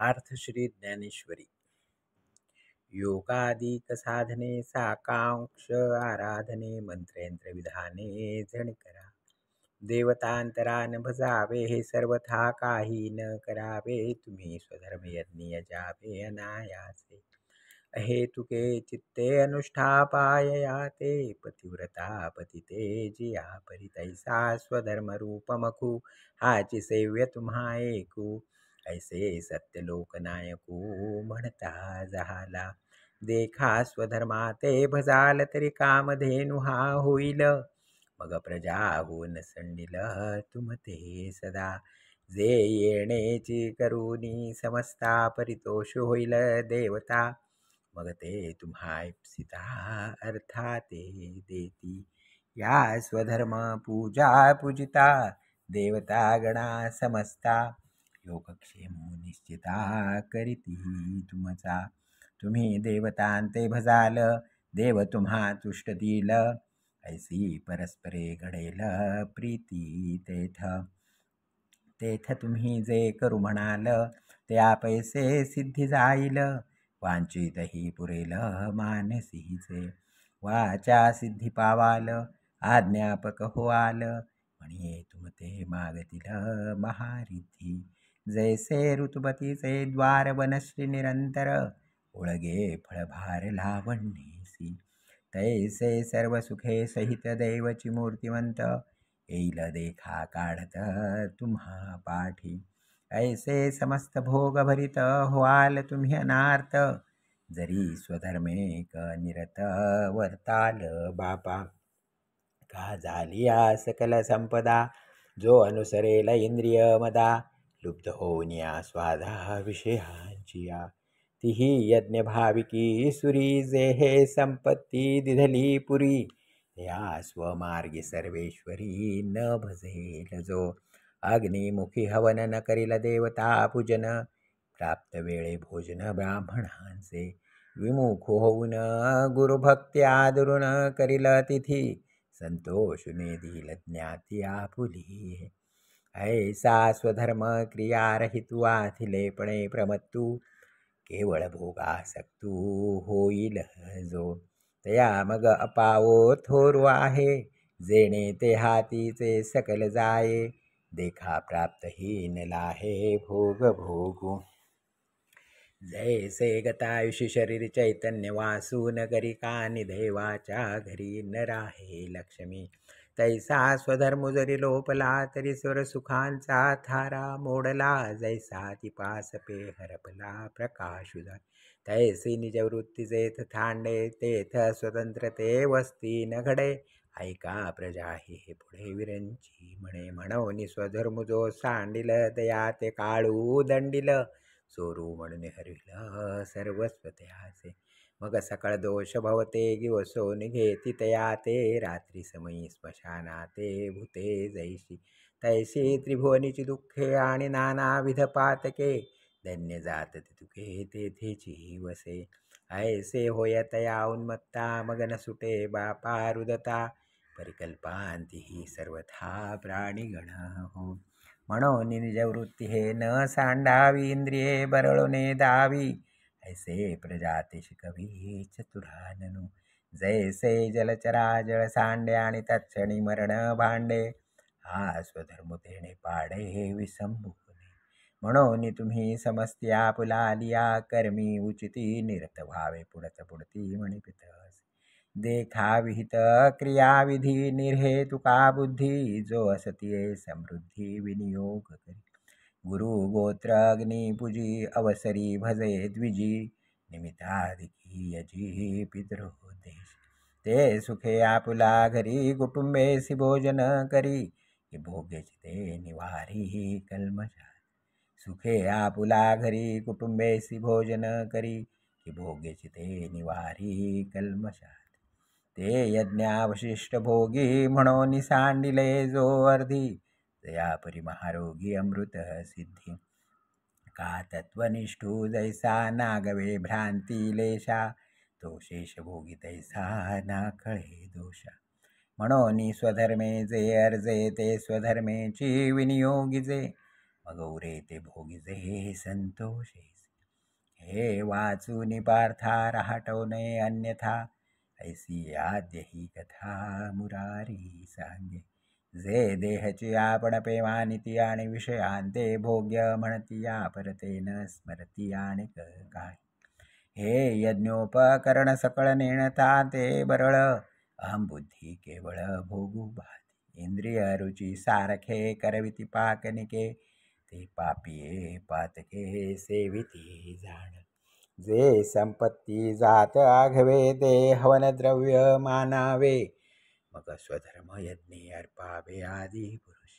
अर्थ श्री ज्ञानेश्वरी. योगादिक साधने साकांक्ष आराधने मंत्रेंद्र विधाने जण करा. देवतांतरा न भजावे हे सर्वथा काही न करावे. तुम्ही स्वधर्म यज्ञ यजावे अनायासे. अहेतुके चित्ते अनुष्ठापाय याते. पतिव्रता पतिते जिया परितैसा स्वधर्म रूपमखू. हाची सेव्य तुम्हा ऐकू. ऐसे सत्य लोकनायकू म्हणता जहाला. देखा स्वधर्माते भजाल तरी कामधेनु हा होईल. मग प्रजा होऊन संडिल तुमते सदा. जे येणेची करुणी समस्ता परितोष होईल देवता. मग ते तुम्हा इप्सिता अर्थाते देती. या स्वधर्म पूजा पूजिता देवता गणा समस्ता. योगक्षेमो निश्चिता करीती तुमचा. तुम्ही देवतांते भजाल देव तुम्हा तुष्टतील. ऐसी परस्परे घडेल प्रीती तेथ. तेथ तुम्ही जे करू म्हणाल त्या पैसे सिद्धी जाईल. वांचितही पुरेल मानसीचे. वाचा सिद्धी पावाल आज्ञापक होआल. म्हणे तुमते मागतील महारिद्धी. जैसे ऋतुपतीचे द्वार वनश्री निरंतर. ओळगे फळभार लावणीसी. तैसे सर्व सुखे सहित देवची मूर्तिवंत. येईल देखा काढत तुम्हा पाठी. ऐसे समस्त भोग भरित व्हाल तुम्ही अनार्थ. जरी स्वधर्मेक निरत वर्ताल बापा. का झाली या सकल संपदा. जो अनुसरेल इंद्रिय मदा. लुब्ध होऊन या स्वाधा विषयांची या. तिही यज्ञ भाविकी सुरी. जे हे संपत्ती दिधली पुरी. या स्वमार्गी सर्वेश्वरी न भजेल जो. अग्निमुखी हवन न करील देवता पूजन. प्राप्त वेळे भोजन ब्राह्मणांचे. विमुख होऊन गुरुभक्त्या दुरुन करील तिथी. संतोषुने दिल ज्ञाती आपुली. ऐसा स्वधर्म क्रिया रहितू आथिलेपणे प्रमत्तू. केवळ भोगासक्तू होईल जो. तया मग अपावो थोरू आहे. जेणे ते हातीचे सकल जाये. देखा प्राप्तहीन लाहे भोग भोगू. जैसे गतायुषी शरीर चैतन्य वासून करी कानी देवाच्या घरी न राहे लक्ष्मी. तैसा स्वधर्म जरी लोपला तरी स्वर सुखांचा थारा मोडला. जैसा तिपास पे हरपला प्रकाशुदा. तैसी निजवृत्ती जेथ थांडे तेथ स्वतंत्रते वस्ती न घडे. ऐका प्रजा हे पुढे विरंची म्हणे. म्हणून स्वधर्म जो सांडिल तया ते काळू दंडिल. चोरू म्हणून हरविल सर्वस्व त्याचे. मग सकाळ दोष भवते गिवसोन घेती तया ते. रात्री समयी स्मशानाते भूते जैशी. तैशी त्रिभुवनीची दुःखे आणि नानाविध पातके. धन्य जात तुके तेथेची वसे. ऐसे होय तया उन्मत्ता मग न सुटे बापा रुदता. परिकल्पांती सर्वथा प्राणीगण हो. म्हणून निजवृत्ती हे न सांडावी. इंद्रिये बरळुने दावी. ऐसे प्रजाते शिकवी चतुराननु. जैसे जलचरा जळ सांडे आणि तत्क्षणी मरण भांडे. हा स्वधर्म तेणे पाडे विसंबूने. म्हणून तुम्ही समस्ती आपुला लिया कर्मी उचिती. निरत व्हावे पुढत पुढती म्हणी पितस. देखा विहित क्रियाविधी निर्हेतुका बुद्धी. जो असतीये समृद्धी विनियोग करी. गुरु गोत्र अग्नी पूजी अवसरी भजे द्विजी. निमित्ताधिकी यजी पितृदेश. ते सुखे आपुला घरी कुटुंबेसी भोजन करी. कि भोगेची ते निवारी कल्मषा. सुखे आपुला घरी कुटुंबेसी भोजन करी. कि भोगेची ते निवारी कल्मषा. ते यज्ञावशिष्ट भोगी म्हणून सांडिले जो अर्धी. जया परिमहारोगी अमृत सिद्धी. का तत्वनिष्ठू जैसा नागवे भ्रांती लेशा. तो शेष भोगी तैसा नाकळे दोषा. म्हणून स्वधर्मे जे अर्जे ते स्वधर्मेची विनियोगिजे. मग उरे ते भोगी जे संतोषे. हे वाचूनि पार्था रहाटो नये अन्यथा, ऐसी आद्य ही कथा मुरारी सांगे. जे देहची आपण पेमानिती आणि विषयांते भोग्य म्हणती या परते न स्मरती आणिक काय. हे यज्ञोपकरण सकळ नेणता ते बरळ, अहम बुद्धी केवळ भोगू भाती. इंद्रिय रुची सारखे करविती पाकनिके, ते पापिये पातके सेविती जाण. जे संपत्ती जात आघवे ते हवन द्रव्य मानावे, मग स्वधर्म यज्ञे अर्पावे आदी पुरुष.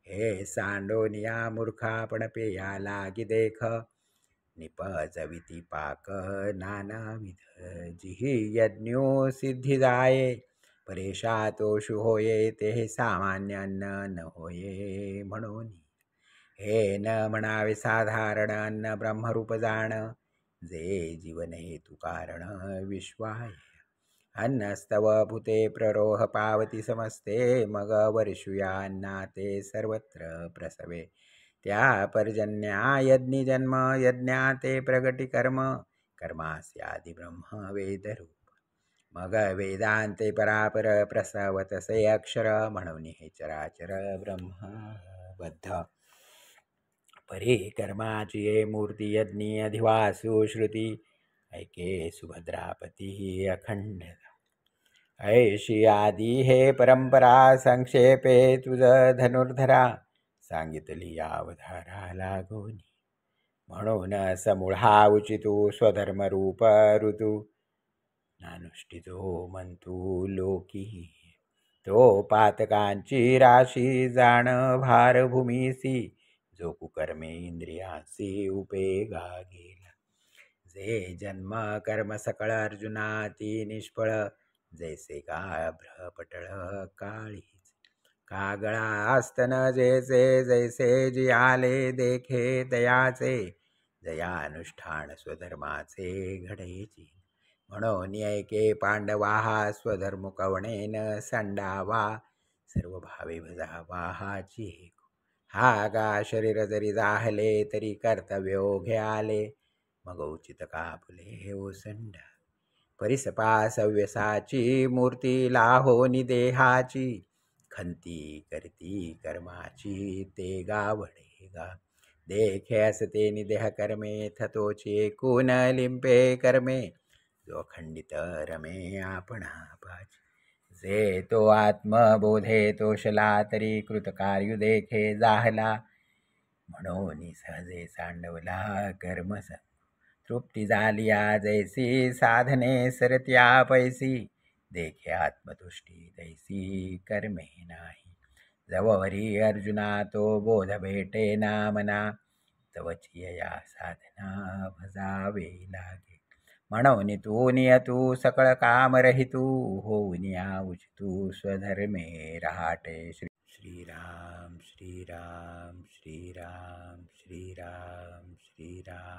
हे सांडोनिया मूर्खापण पेया लागी देख, निपजविती पाक नानाविध. जिही यज्ञो सिद्धी जाये, परेशा तोषु होये. ते सामान्य अन्न न होये म्हणून. हे न म्हणावे साधारण अन्न ब्रह्मरूप जाण, जे जीवन हेतु कारण विश्वाय. अन्नस्तव भूते प्ररोह पावती समस्ते, मग वर्षुया अन्ना ते सर्वत्र प्रसवे. त्या पर्जन्या यज्ञी जन्म, यज्ञा ते प्रगटी कर्म, कर्मास्यादि ब्रह्म वेदरूप. मग वेदांते परापर प्रसवतसे अक्षर, म्हणून हे चराचर ब्रह्मबद्ध. परी कर्माची ये मूर्ती यज्ञी अधिवासु श्रुती, ऐके सुभद्रापती अखंड. ऐशी आदी हे परंपरा, संक्षेपे तुझ धनुर्धरा, सांगितली अवधारा लागोनी. म्हणून समूळा उचितू स्वधर्मरूप ऋतू, नानुष्ठितो म्हणतू लोकी. तो पातकांची राशी जाण भार भूमीसी, जो कुकर्मे इंद्रियांसी उपेगा गेला. जे जन्म कर्म सकळ अर्जुनाती निष्फळ, जैसे गाभ्र पटळ काळीच. कागळा आस्तन जैसे जैसे जियाले देखे तयाचे, जयानुष्ठान स्वधर्माचे घडेची. म्हणून ऐके पांडवा स्वधर्म कवणेन संडावा, सर्व भावे भजावा हाची एक. हा गा शरीर जरी जाहले तरी कर्तव्यो घ्याले, मग उचित कापुले ओसंडा. परिसपा सव्यसाची मूर्ती लाहोनी देहाची, खंती करती कर्माची ते गावडे गा. देखे असते निदेह कर्मे, थतोची एकूण लिंपे कर्मे, जो खंडित रमे आपणा पाची. जे तो आत्मबोधे तोषला तरी कृतकार्यु देखे जाहला, म्हणून सहजे सांडवला कर्मसंग. तृप्ती झालिया जैसी साधने सरत्या पैसी, देखे आत्मतुष्टी तैसी कर्मे नाही. जवरी अर्जुना तो बोध भेटे ना मना, तवची या साधना भजावे लागे. म्हणून तू नियतू सकळ काम रहितू, होऊन या उचितू स्वधर्मे रहाटे. श्रीराम श्रीराम श्रीराम श्रीराम श्रीराम.